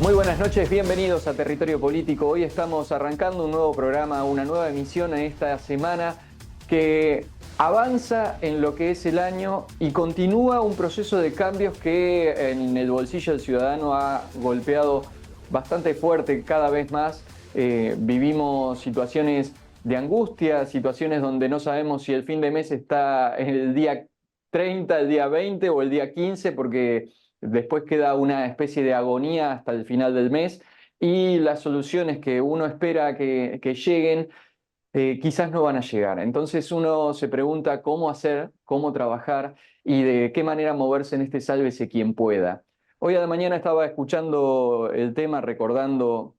Muy buenas noches, bienvenidos a Territorio Político. Hoy estamos arrancando un nuevo programa, una nueva emisión en esta semana que avanza en lo que es el año y continúa un proceso de cambios que en el bolsillo del ciudadano ha golpeado bastante fuerte cada vez más. Vivimos situaciones de angustia, situaciones donde no sabemos si el fin de mes está en el día 30, el día 20 o el día 15, porque después queda una especie de agonía hasta el final del mes y las soluciones que uno espera que lleguen quizás no van a llegar. Entonces uno se pregunta cómo hacer, cómo trabajar y de qué manera moverse en este sálvese quien pueda. Hoy a la mañana estaba escuchando el tema, recordando,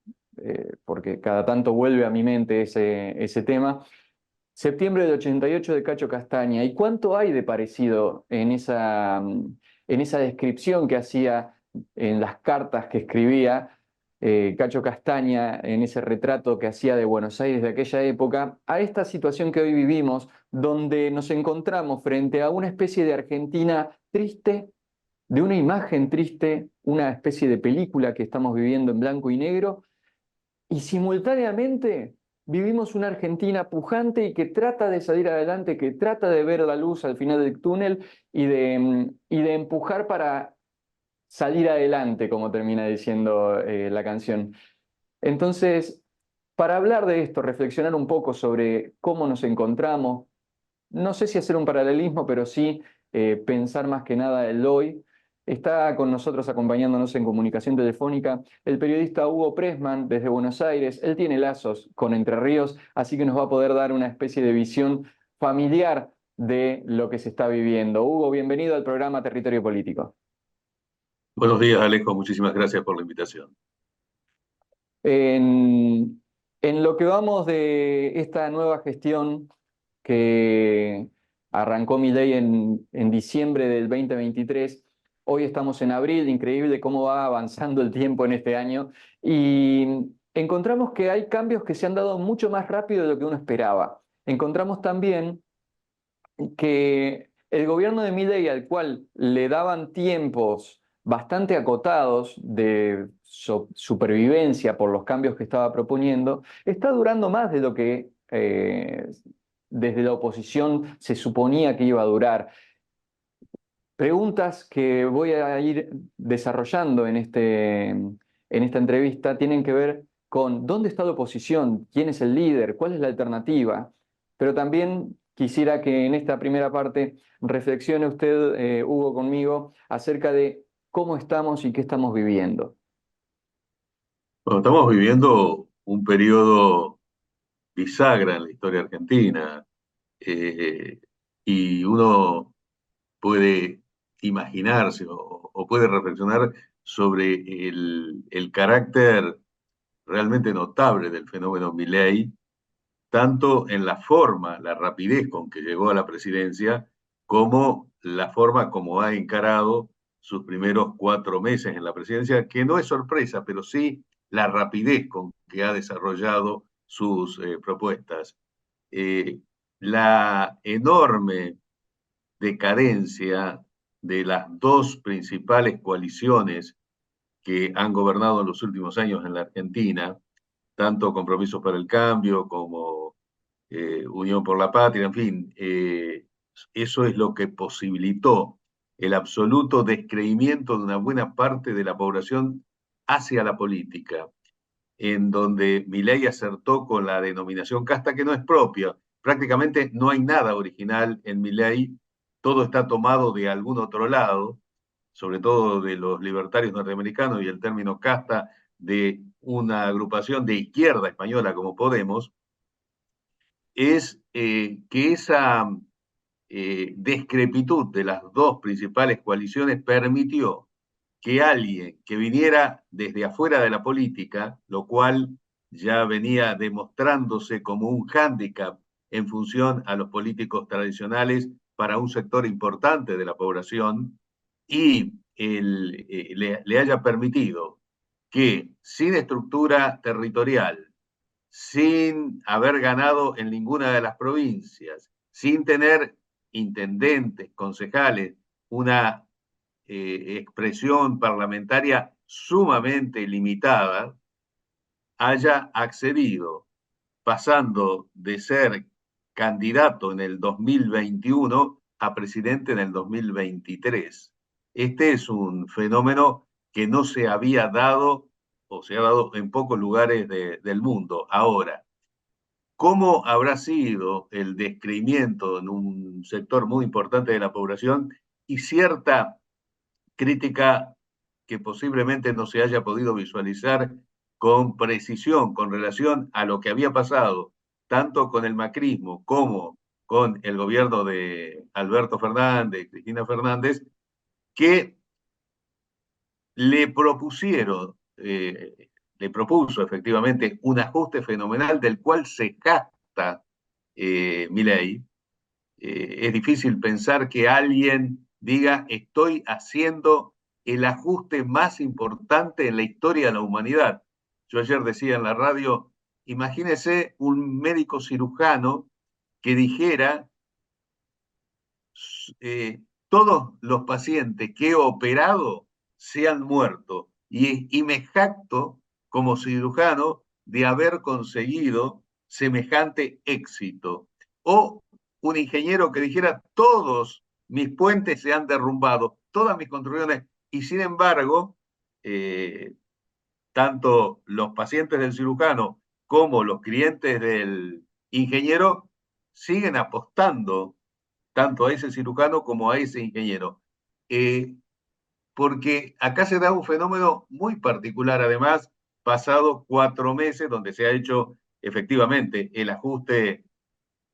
porque cada tanto vuelve a mi mente ese tema, septiembre del 88 de Cacho Castaña. ¿Y cuánto hay de parecido en esa descripción que hacía en las cartas que escribía Cacho Castaña, en ese retrato que hacía de Buenos Aires de aquella época, a esta situación que hoy vivimos, donde nos encontramos frente a una especie de Argentina triste, de una imagen triste, una especie de película que estamos viviendo en blanco y negro, y simultáneamente vivimos una Argentina pujante y que trata de salir adelante, que trata de ver la luz al final del túnel y de empujar para salir adelante, como termina diciendo la canción. Entonces, para hablar de esto, reflexionar un poco sobre cómo nos encontramos, no sé si hacer un paralelismo, pero sí pensar más que nada el hoy. Está con nosotros acompañándonos en comunicación telefónica el periodista Hugo Pressman desde Buenos Aires. Él tiene lazos con Entre Ríos, así que nos va a poder dar una especie de visión familiar de lo que se está viviendo. Hugo, bienvenido al programa Territorio Político. Buenos días, Alejo. Muchísimas gracias por la invitación. En lo que vamos de esta nueva gestión que arrancó Milei en diciembre del 2023, hoy estamos en abril, increíble cómo va avanzando el tiempo en este año, y encontramos que hay cambios que se han dado mucho más rápido de lo que uno esperaba. Encontramos también que el gobierno de Milei, al cual le daban tiempos bastante acotados de supervivencia por los cambios que estaba proponiendo, está durando más de lo que desde la oposición se suponía que iba a durar. Preguntas que voy a ir desarrollando en esta entrevista tienen que ver con dónde está la oposición, quién es el líder, cuál es la alternativa, pero también quisiera que en esta primera parte reflexione usted, Hugo, conmigo, acerca de cómo estamos y qué estamos viviendo. Bueno, estamos viviendo un periodo bisagra en la historia argentina, eh, y uno puede imaginarse o puede reflexionar sobre el carácter realmente notable del fenómeno Milei, tanto en la forma, la rapidez con que llegó a la presidencia, como la forma como ha encarado sus primeros 4 meses en la presidencia, que no es sorpresa, pero sí la rapidez con que ha desarrollado sus propuestas. Eh, la enorme decadencia de las dos principales coaliciones que han gobernado en los últimos años en la Argentina, tanto Compromiso para el Cambio como Unión por la Patria, en fin, eso es lo que posibilitó el absoluto descreimiento de una buena parte de la población hacia la política, en donde Milei acertó con la denominación casta que no es propia. Prácticamente no hay nada original en Milei, todo está tomado de algún otro lado, sobre todo de los libertarios norteamericanos y el término casta de una agrupación de izquierda española como Podemos, es que esa descrepitud de las dos principales coaliciones permitió que alguien que viniera desde afuera de la política, lo cual ya venía demostrándose como un hándicap en función a los políticos tradicionales para un sector importante de la población, y le haya permitido que sin estructura territorial, sin haber ganado en ninguna de las provincias, sin tener intendentes, concejales, una expresión parlamentaria sumamente limitada, haya accedido, pasando de ser candidato en el 2021 a presidente en el 2023. Este es un fenómeno que no se había dado o se ha dado en pocos lugares del mundo. Ahora, ¿cómo habrá sido el descreimiento en un sector muy importante de la población y cierta crítica que posiblemente no se haya podido visualizar con precisión con relación a lo que había pasado, tanto con el macrismo como con el gobierno de Alberto Fernández, Cristina Fernández, que le propusieron, le propuso efectivamente un ajuste fenomenal del cual se capta Milei. Es difícil pensar que alguien diga estoy haciendo el ajuste más importante en la historia de la humanidad. Yo ayer decía en la radio, imagínese un médico cirujano que dijera eh, todos los pacientes que he operado se han muerto y me jacto como cirujano de haber conseguido semejante éxito. O un ingeniero que dijera todos mis puentes se han derrumbado, todas mis construcciones, y sin embargo, eh, tanto los pacientes del cirujano como los clientes del ingeniero siguen apostando tanto a ese cirujano como a ese ingeniero. Eh, Porque acá se da un fenómeno muy particular, además, pasado 4 meses, donde se ha hecho efectivamente el ajuste,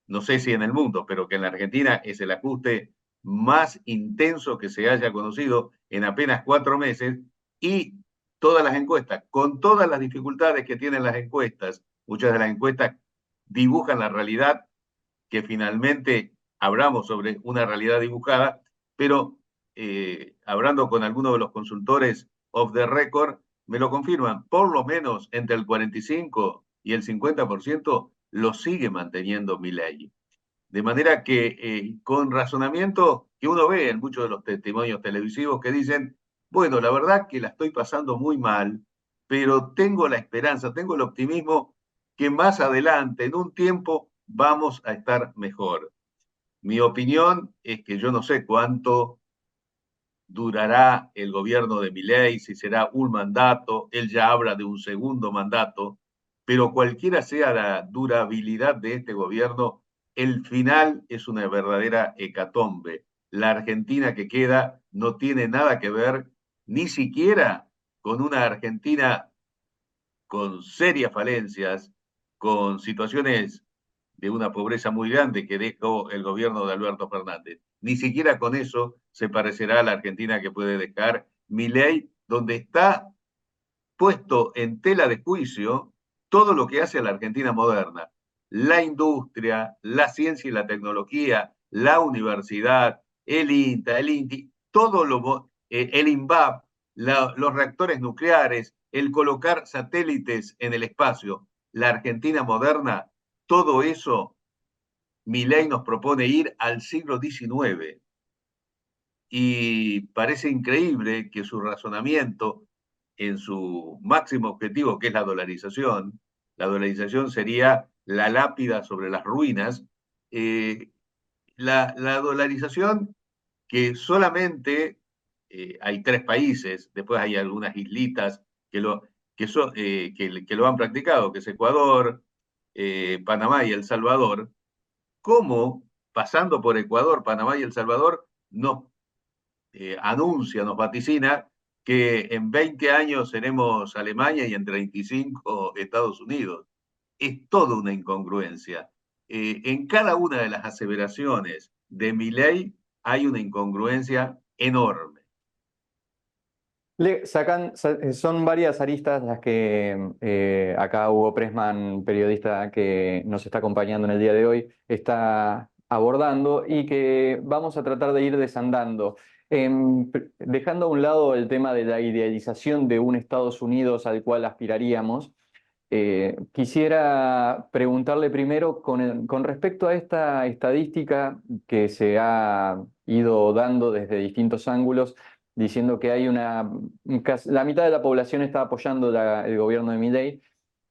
no sé si en el mundo, pero que en la Argentina es el ajuste más intenso que se haya conocido en apenas 4 meses, y todas las encuestas, con todas las dificultades que tienen las encuestas, muchas de las encuestas dibujan la realidad que finalmente hablamos sobre una realidad dibujada, pero hablando con algunos de los consultores off the record, me lo confirman, por lo menos entre el 45 y el 50% lo sigue manteniendo Milei. De manera que con razonamiento que uno ve en muchos de los testimonios televisivos que dicen, bueno, la verdad que la estoy pasando muy mal, pero tengo la esperanza, tengo el optimismo que más adelante, en un tiempo, vamos a estar mejor. Mi opinión es que yo no sé cuánto durará el gobierno de Milei, si será un mandato, él ya habla de un segundo mandato, pero cualquiera sea la durabilidad de este gobierno, el final es una verdadera hecatombe. La Argentina que queda no tiene nada que ver ni siquiera con una Argentina con serias falencias, con situaciones de una pobreza muy grande que dejó el gobierno de Alberto Fernández. Ni siquiera con eso se parecerá a la Argentina que puede dejar Milei, donde está puesto en tela de juicio todo lo que hace a la Argentina moderna. La industria, la ciencia y la tecnología, la universidad, el INTA, el INTI, todo el INVAP, los reactores nucleares, el colocar satélites en el espacio, la Argentina moderna, todo eso, Milei nos propone ir al siglo XIX. Y parece increíble que su razonamiento en su máximo objetivo, que es la dolarización sería la lápida sobre las ruinas, la dolarización que solamente hay 3 países, después hay algunas islitas que lo han practicado, que es Ecuador, Panamá y El Salvador. ¿Cómo, pasando por Ecuador, Panamá y El Salvador, nos anuncia, nos vaticina que en 20 años seremos Alemania y en 35 Estados Unidos? Es toda una incongruencia. En cada una de las aseveraciones de Milei hay una incongruencia enorme. Son varias aristas las que acá Hugo Pressman, periodista que nos está acompañando en el día de hoy, está abordando y que vamos a tratar de ir desandando. Dejando a un lado el tema de la idealización de un Estados Unidos al cual aspiraríamos, quisiera preguntarle primero con respecto a esta estadística que se ha ido dando desde distintos ángulos. diciendo que hay la mitad de la población está apoyando el gobierno de Milei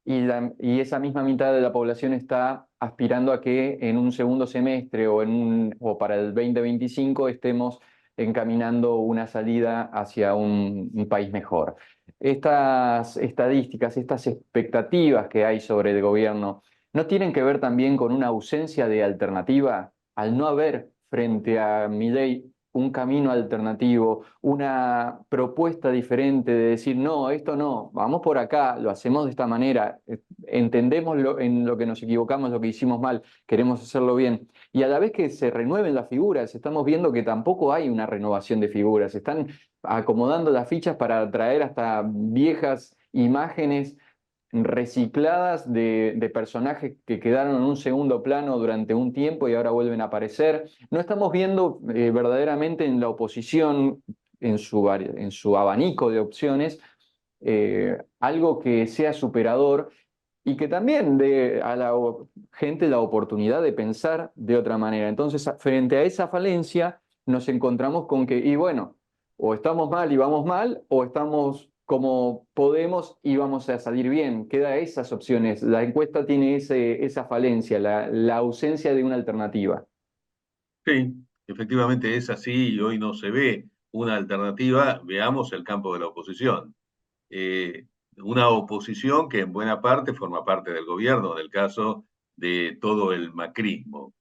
y esa misma mitad de la población está aspirando a que en un segundo semestre o para el 2025 estemos encaminando una salida hacia un país mejor. Estas estadísticas, estas expectativas que hay sobre el gobierno, ¿no tienen que ver también con una ausencia de alternativa? Al no haber frente a Milei un camino alternativo, una propuesta diferente de decir, no, esto no, vamos por acá, lo hacemos de esta manera, entendemos en lo que nos equivocamos, lo que hicimos mal, queremos hacerlo bien. Y a la vez que se renueven las figuras, estamos viendo que tampoco hay una renovación de figuras, se están acomodando las fichas para traer hasta viejas imágenes recicladas de personajes que quedaron en un segundo plano durante un tiempo y ahora vuelven a aparecer. No estamos viendo verdaderamente en la oposición, en su abanico de opciones, algo que sea superador y que también dé a la gente la oportunidad de pensar de otra manera. Entonces, frente a esa falencia, nos encontramos con que, y bueno, o estamos mal y vamos mal, o estamos como podemos y vamos a salir bien. Queda esas opciones. La encuesta tiene esa falencia, la ausencia de una alternativa. Sí, efectivamente es así y hoy no se ve una alternativa. Veamos el campo de la oposición. Eh, una oposición que en buena parte forma parte del gobierno, en el caso de todo el macrismo.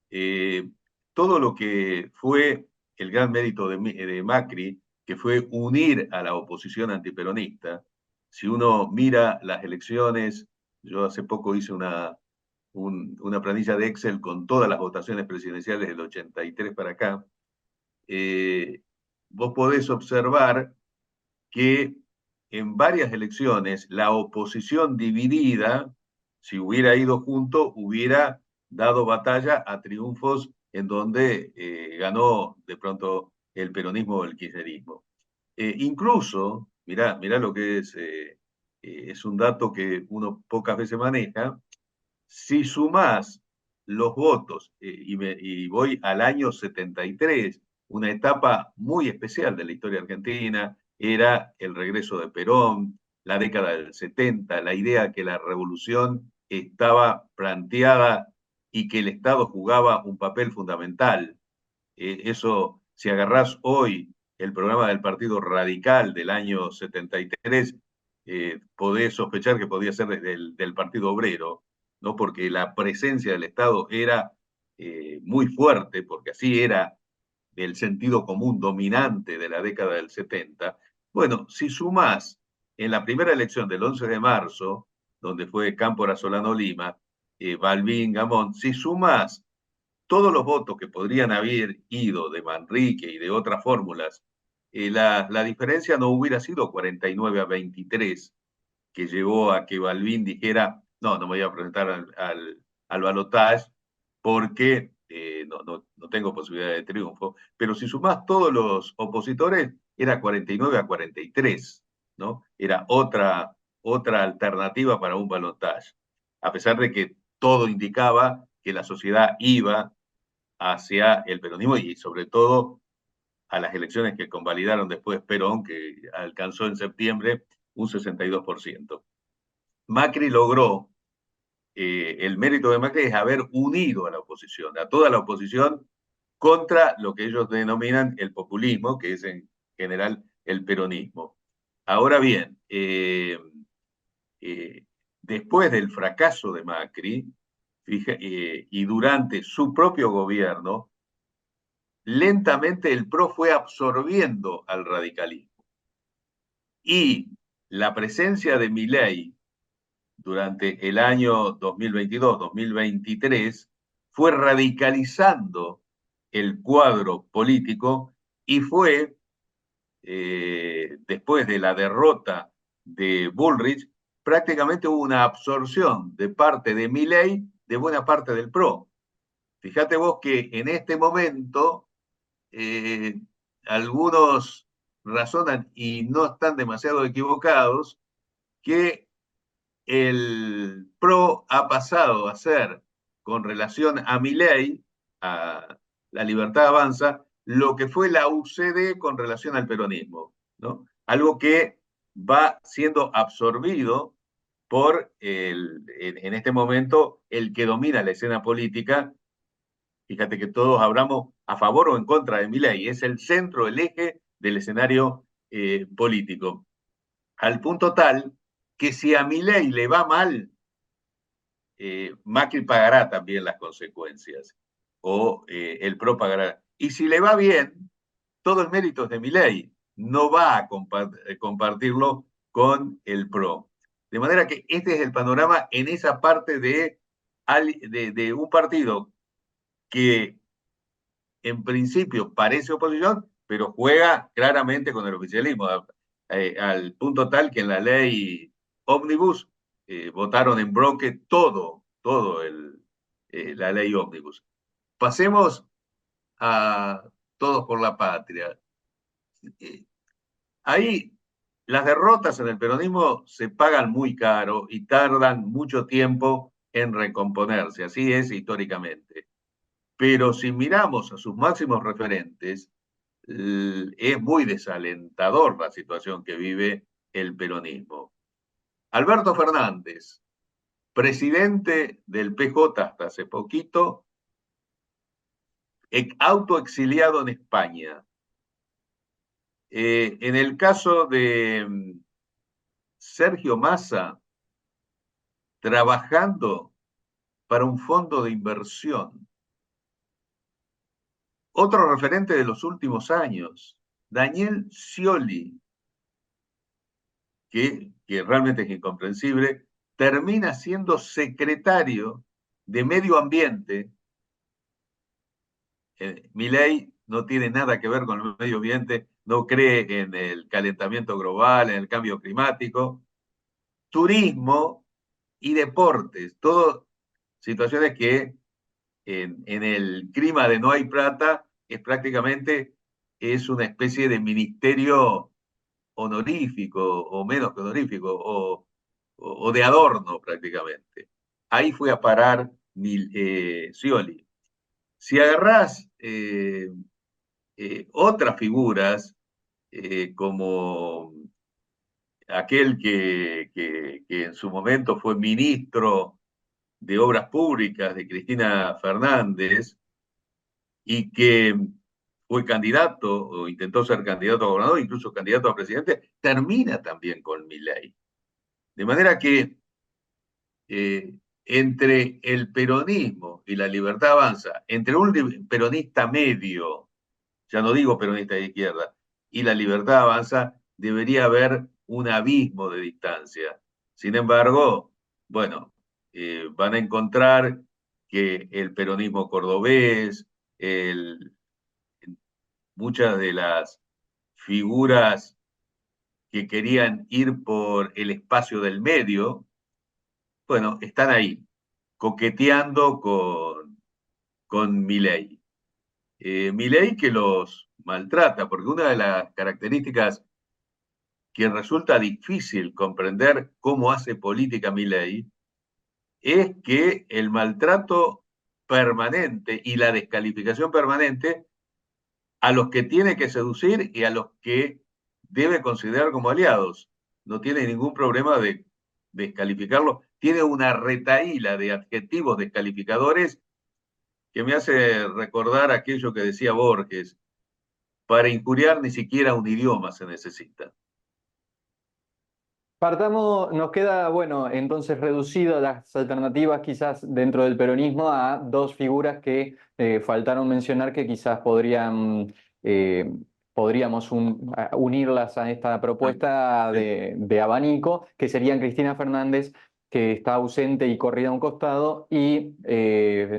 Eh, Todo lo que fue el gran mérito de Macri, que fue unir a la oposición antiperonista. Si uno mira las elecciones, yo hace poco hice una planilla de Excel con todas las votaciones presidenciales del 83 para acá, eh, vos podés observar que en varias elecciones la oposición dividida, si hubiera ido junto, hubiera dado batalla a triunfos en donde ganó de pronto el peronismo o el kirchnerismo. Incluso, mirá lo que es un dato que uno pocas veces maneja, si sumás los votos, y voy al año 73, una etapa muy especial de la historia argentina, era el regreso de Perón, la década del 70, la idea que la revolución estaba planteada y que el Estado jugaba un papel fundamental. Eso, si agarrás hoy el programa del Partido Radical del año 73, podés sospechar que podía ser del Partido Obrero, ¿no? Porque la presencia del Estado era muy fuerte, porque así era el sentido común dominante de la década del 70. Bueno, si sumás en la primera elección del 11 de marzo, donde fue Cámpora Solano Lima, Balbín Gamón, si sumás todos los votos que podrían haber ido de Manrique y de otras fórmulas, la diferencia no hubiera sido 49-23, que llevó a que Balbín dijera, no, no me voy a presentar al balotaje porque no tengo posibilidad de triunfo. Pero si sumás todos los opositores, era 49-43, ¿no? Era otra alternativa para un balotaje, a pesar de que todo indicaba que la sociedad iba hacia el peronismo y sobre todo a las elecciones que convalidaron después Perón, que alcanzó en septiembre un 62%. Macri logró, el mérito de Macri es haber unido a la oposición, a toda la oposición, contra lo que ellos denominan el populismo, que es en general el peronismo. Ahora bien, eh, después del fracaso de Macri, y durante su propio gobierno, lentamente el PRO fue absorbiendo al radicalismo. Y la presencia de Milei durante el año 2022-2023 fue radicalizando el cuadro político y fue, después de la derrota de Bullrich, prácticamente hubo una absorción de parte de Milei de buena parte del PRO. Fíjate vos que en este momento eh, algunos razonan y no están demasiado equivocados que el PRO ha pasado a ser, con relación a Milei, a la Libertad Avanza, lo que fue la UCD con relación al peronismo, ¿no? Algo que va siendo absorbido por en este momento el que domina la escena política. Fíjate que todos hablamos a favor o en contra de Milei, es el centro, el eje del escenario político. Al punto tal que si a Milei le va mal, Macri pagará también las consecuencias, o el PRO pagará. Y si le va bien, todo el mérito es de Milei, no va a compartirlo con el PRO. De manera que este es el panorama en esa parte de un partido que en principio parece oposición, pero juega claramente con el oficialismo, al punto tal que en la ley Omnibus votaron en bloque la ley Omnibus. Pasemos a Todos por la Patria. Eh, Ahí las derrotas en el peronismo se pagan muy caro y tardan mucho tiempo en recomponerse, así es históricamente. Pero si miramos a sus máximos referentes, es muy desalentador la situación que vive el peronismo. Alberto Fernández, presidente del PJ hasta hace poquito, autoexiliado en España. En el caso de Sergio Massa, trabajando para un fondo de inversión. Otro referente de los últimos años, Daniel Scioli, que realmente es incomprensible, termina siendo secretario de Medio Ambiente. Milei no tiene nada que ver con el medio ambiente, no cree en el calentamiento global, en el cambio climático, turismo y deportes, todo situaciones que en el clima de no hay plata es prácticamente es una especie de ministerio honorífico o menos que honorífico o de adorno prácticamente. Ahí fue a parar Scioli. Si agarrás otras figuras como aquel que en su momento fue ministro de Obras Públicas de Cristina Fernández y que fue candidato o intentó ser candidato a gobernador, incluso candidato a presidente, termina también con Milei. De manera que eh, entre el peronismo y la libertad avanza, entre un peronista medio, ya no digo peronista de izquierda, y la libertad avanza, debería haber un abismo de distancia. Sin embargo, bueno, van a encontrar que el peronismo cordobés, muchas de las figuras que querían ir por el espacio del medio, bueno, están ahí, coqueteando con Milei. Milei que los maltrata, porque una de las características que resulta difícil comprender cómo hace política Milei es que el maltrato permanente y la descalificación permanente a los que tiene que seducir y a los que debe considerar como aliados. No tiene ningún problema de descalificarlo. Tiene una retahíla de adjetivos descalificadores que me hace recordar aquello que decía Borges, para injuriar ni siquiera un idioma se necesita. Partamos, nos queda, bueno, entonces reducido las alternativas quizás dentro del peronismo a dos figuras que faltaron mencionar que quizás eh, podríamos unirlas a esta propuesta de abanico, que serían Cristina Fernández, que está ausente y corrida a un costado, y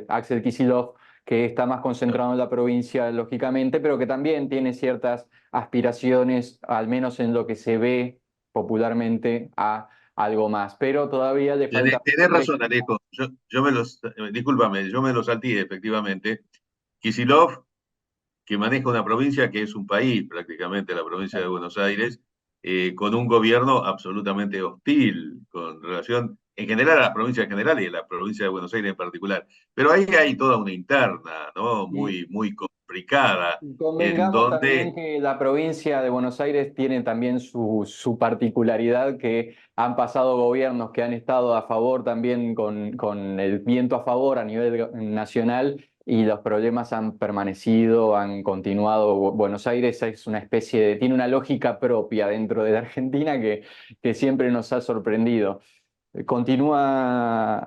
Axel Kicillof, que está más concentrado en la provincia, lógicamente, pero que también tiene ciertas aspiraciones, al menos en lo que se ve popularmente, a algo más, pero todavía le falta... Tenés razón, Alejo. Discúlpame, yo me lo salté efectivamente. Kicillof, que maneja una provincia que es un país, prácticamente la provincia de Buenos Aires, con un gobierno absolutamente hostil con relación en general a las provincias en general y a la provincia de Buenos Aires en particular. Pero ahí hay toda una interna, ¿no? Y Muy complicada, en convengamos también donde que la provincia de Buenos Aires tiene también su particularidad, que han pasado gobiernos que han estado a favor también con el viento a favor a nivel nacional y los problemas han permanecido, han continuado. Buenos Aires es una especie de, tiene una lógica propia dentro de la Argentina que siempre nos ha sorprendido. sí, Continúa,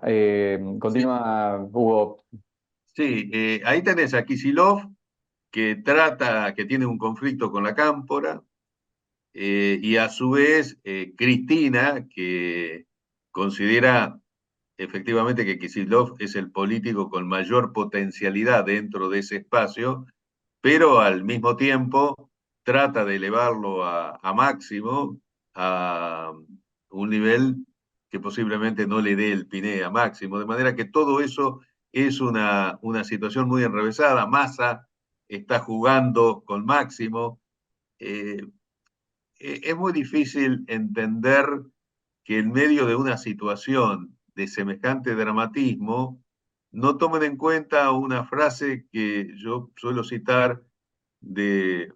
Hugo. sí, ahí tenés a Kicillof, que tiene un conflicto con la Cámpora, y a su vez Cristina, que considera efectivamente que Kicillof es el político con mayor potencialidad dentro de ese espacio, pero al mismo tiempo trata de elevarlo a Máximo, a un nivel que posiblemente no le dé el Piné a Máximo, de manera que todo eso es una situación muy enrevesada. Massa está jugando con Máximo. Eh, es muy difícil entender que en medio de una situación de semejante dramatismo no tomen en cuenta una frase que yo suelo citar de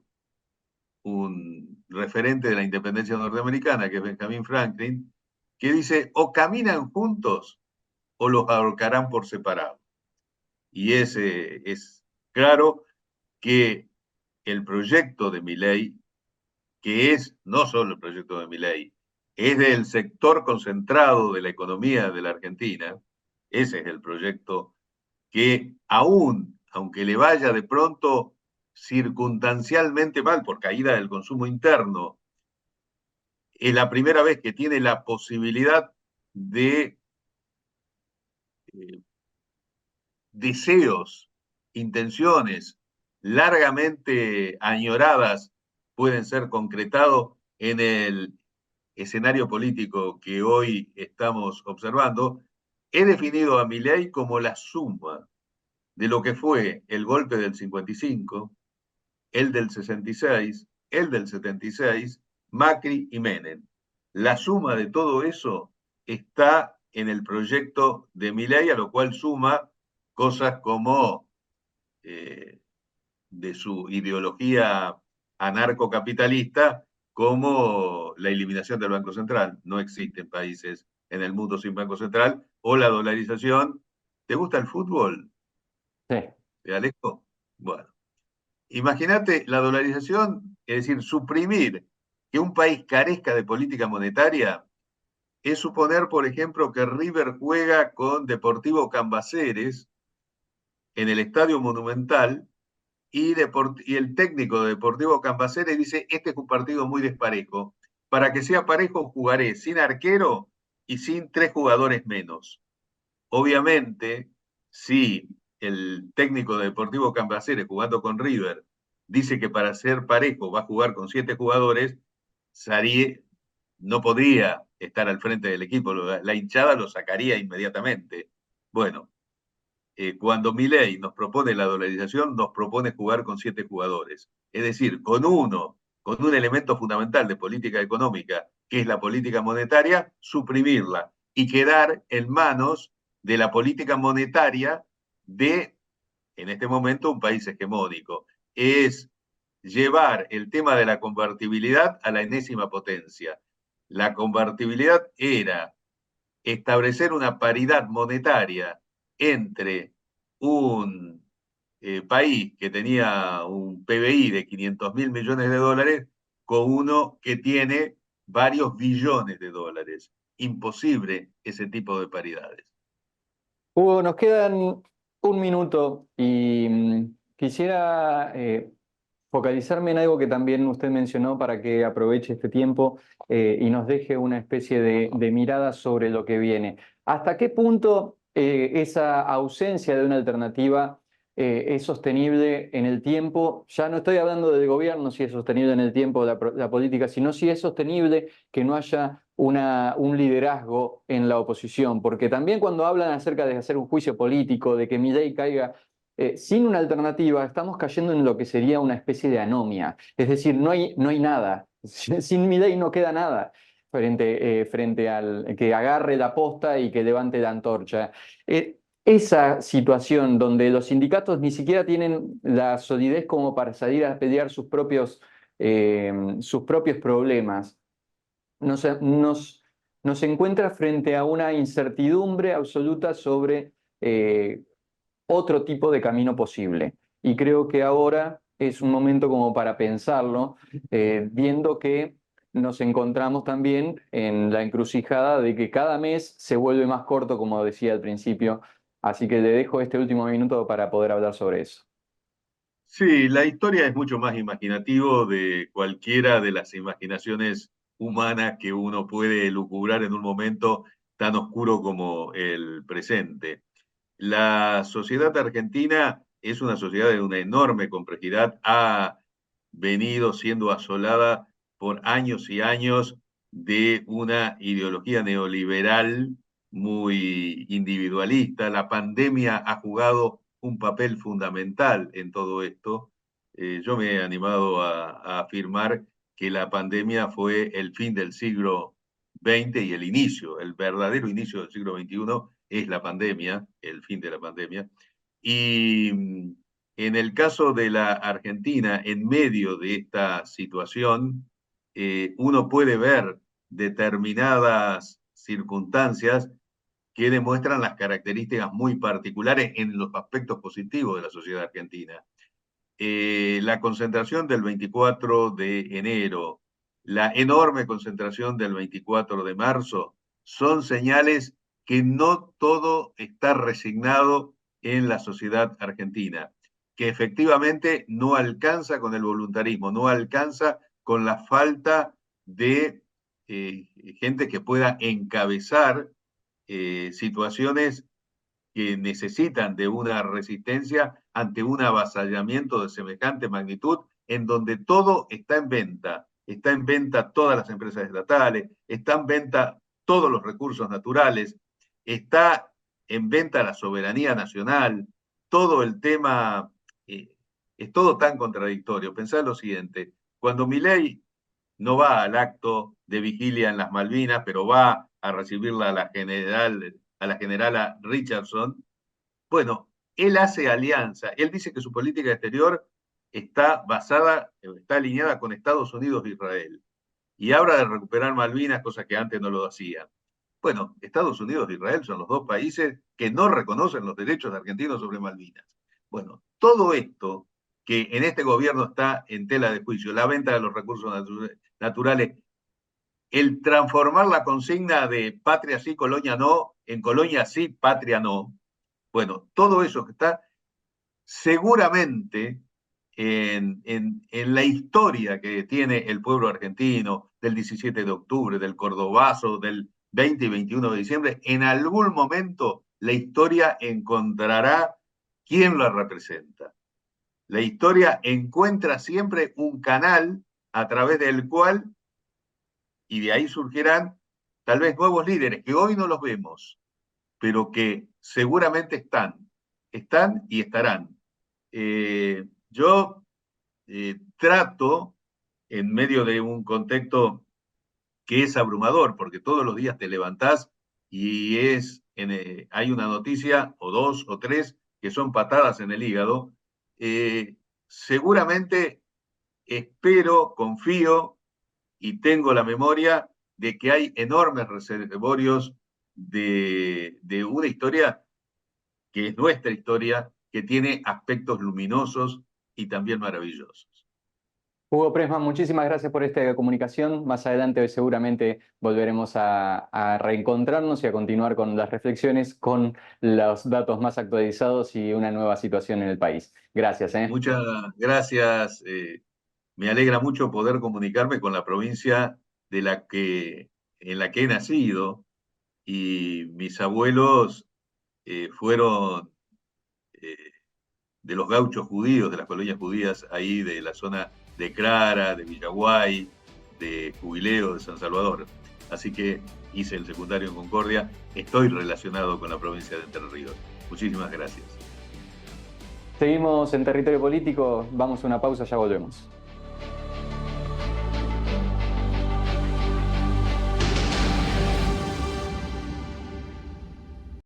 un referente de la independencia norteamericana, que es Benjamin Franklin, que dice, o caminan juntos o los ahorcarán por separado. Y es claro que el proyecto de Milei, que es no solo el proyecto de Milei, es del sector concentrado de la economía de la Argentina, ese es el proyecto que aún, aunque le vaya de pronto circunstancialmente mal por caída del consumo interno, es la primera vez que tiene la posibilidad de eh, deseos, intenciones largamente añoradas pueden ser concretados en el escenario político que hoy estamos observando. He definido a Milei como la suma de lo que fue el golpe del 55, el del 66, el del 76, Macri y Menem. La suma de todo eso está en el proyecto de Milei, a lo cual suma cosas como eh, de su ideología anarcocapitalista, como la eliminación del Banco Central. No existen países en el mundo sin Banco Central, o la dolarización. ¿Te gusta el fútbol, Sí. Alejo? Bueno, imagínate la dolarización, es decir, suprimir que un país carezca de política monetaria, es suponer, por ejemplo, que River juega con Deportivo Cambaceres en el Estadio Monumental y el técnico de Deportivo Cambaceres dice, este es un partido muy desparejo. Para que sea parejo jugaré sin arquero y sin tres jugadores menos. Obviamente, si el técnico de Deportivo Cambaceres jugando con River dice que para ser parejo va a jugar con 7 jugadores, Sarie no podría estar al frente del equipo, la hinchada lo sacaría inmediatamente. Bueno, cuando Milei nos propone la dolarización, nos propone jugar con 7 jugadores. Es decir, con un elemento fundamental de política económica, que es la política monetaria, suprimirla y quedar en manos de la política monetaria de, en este momento, un país hegemónico. Es llevar el tema de la convertibilidad a la enésima potencia. La convertibilidad era establecer una paridad monetaria entre un país que tenía un PBI de 500 mil millones de dólares con uno que tiene varios billones de dólares. Imposible ese tipo de paridades. Hugo, nos quedan un minuto y quisiera focalizarme en algo que también usted mencionó para que aproveche este tiempo y nos deje una especie de mirada sobre lo que viene. ¿Hasta qué punto esa ausencia de una alternativa es sostenible en el tiempo? Ya no estoy hablando del gobierno, si es sostenible en el tiempo la política, sino si es sostenible que no haya un liderazgo en la oposición, porque también cuando hablan acerca de hacer un juicio político, de que Milei caiga sin una alternativa, estamos cayendo en lo que sería una especie de anomia. Es decir, no hay nada. Sin Milei no queda nada. frente al que agarre la posta y que levante la antorcha. Esa situación donde los sindicatos ni siquiera tienen la solidez como para salir a pelear sus propios problemas, nos encuentra frente a una incertidumbre absoluta sobre otro tipo de camino posible. Y creo que ahora es un momento como para pensarlo, viendo que nos encontramos también en la encrucijada de que cada mes se vuelve más corto, como decía al principio. Así que le dejo este último minuto para poder hablar sobre eso. Sí, la historia es mucho más imaginativo de cualquiera de las imaginaciones humanas que uno puede elucubrar en un momento tan oscuro como el presente. La sociedad argentina es una sociedad de una enorme complejidad, ha venido siendo asolada por años y años de una ideología neoliberal muy individualista. La pandemia ha jugado un papel fundamental en todo esto. Yo me he animado a afirmar que la pandemia fue el fin del siglo XX y el inicio, el verdadero inicio del siglo XXI es la pandemia, el fin de la pandemia. Y en el caso de la Argentina, en medio de esta situación, uno puede ver determinadas circunstancias que demuestran las características muy particulares en los aspectos positivos de la sociedad argentina. La concentración del 24 de enero, la enorme concentración del 24 de marzo, son señales que no todo está resignado en la sociedad argentina, que efectivamente no alcanza con el voluntarismo, no alcanza con la falta de gente que pueda encabezar situaciones que necesitan de una resistencia ante un avasallamiento de semejante magnitud, en donde todo está en venta todas las empresas estatales, está en venta todos los recursos naturales, está en venta la soberanía nacional, todo el tema, es todo tan contradictorio. Pensá lo siguiente, cuando Milei no va al acto de vigilia en las Malvinas, pero va a recibirla a la generala Richardson. Bueno, él hace alianza, él dice que su política exterior está basada, está alineada con Estados Unidos e Israel. Y habla de recuperar Malvinas, cosa que antes no lo hacían. Bueno, Estados Unidos e Israel son los dos países que no reconocen los derechos argentinos sobre Malvinas. Bueno, todo esto que en este gobierno está en tela de juicio, la venta de los recursos naturales, el transformar la consigna de patria sí, colonia no, en colonia sí, patria no. Bueno, todo eso que está seguramente en la historia que tiene el pueblo argentino del 17 de octubre, del Cordobazo, del 20 y 21 de diciembre, en algún momento la historia encontrará quién la representa. La historia encuentra siempre un canal a través del cual, y de ahí surgirán tal vez nuevos líderes que hoy no los vemos, pero que seguramente están y estarán. Yo trato, en medio de un contexto que es abrumador, porque todos los días te levantás y hay una noticia o dos o tres que son patadas en el hígado, seguramente espero, confío y tengo la memoria de que hay enormes reservorios de una historia que es nuestra historia, que tiene aspectos luminosos y también maravillosos. Hugo Presman, muchísimas gracias por esta comunicación. Más adelante seguramente volveremos a reencontrarnos y a continuar con las reflexiones con los datos más actualizados y una nueva situación en el país. Gracias. Muchas gracias. Me alegra mucho poder comunicarme con la provincia en la que he nacido, y mis abuelos fueron eh, de los gauchos judíos, de las colonias judías ahí de la zona de Clara, de Villaguay, de Jubileo, de San Salvador. Así que hice el secundario en Concordia, estoy relacionado con la provincia de Entre Ríos. Muchísimas gracias. Seguimos en territorio político, vamos a una pausa, ya volvemos.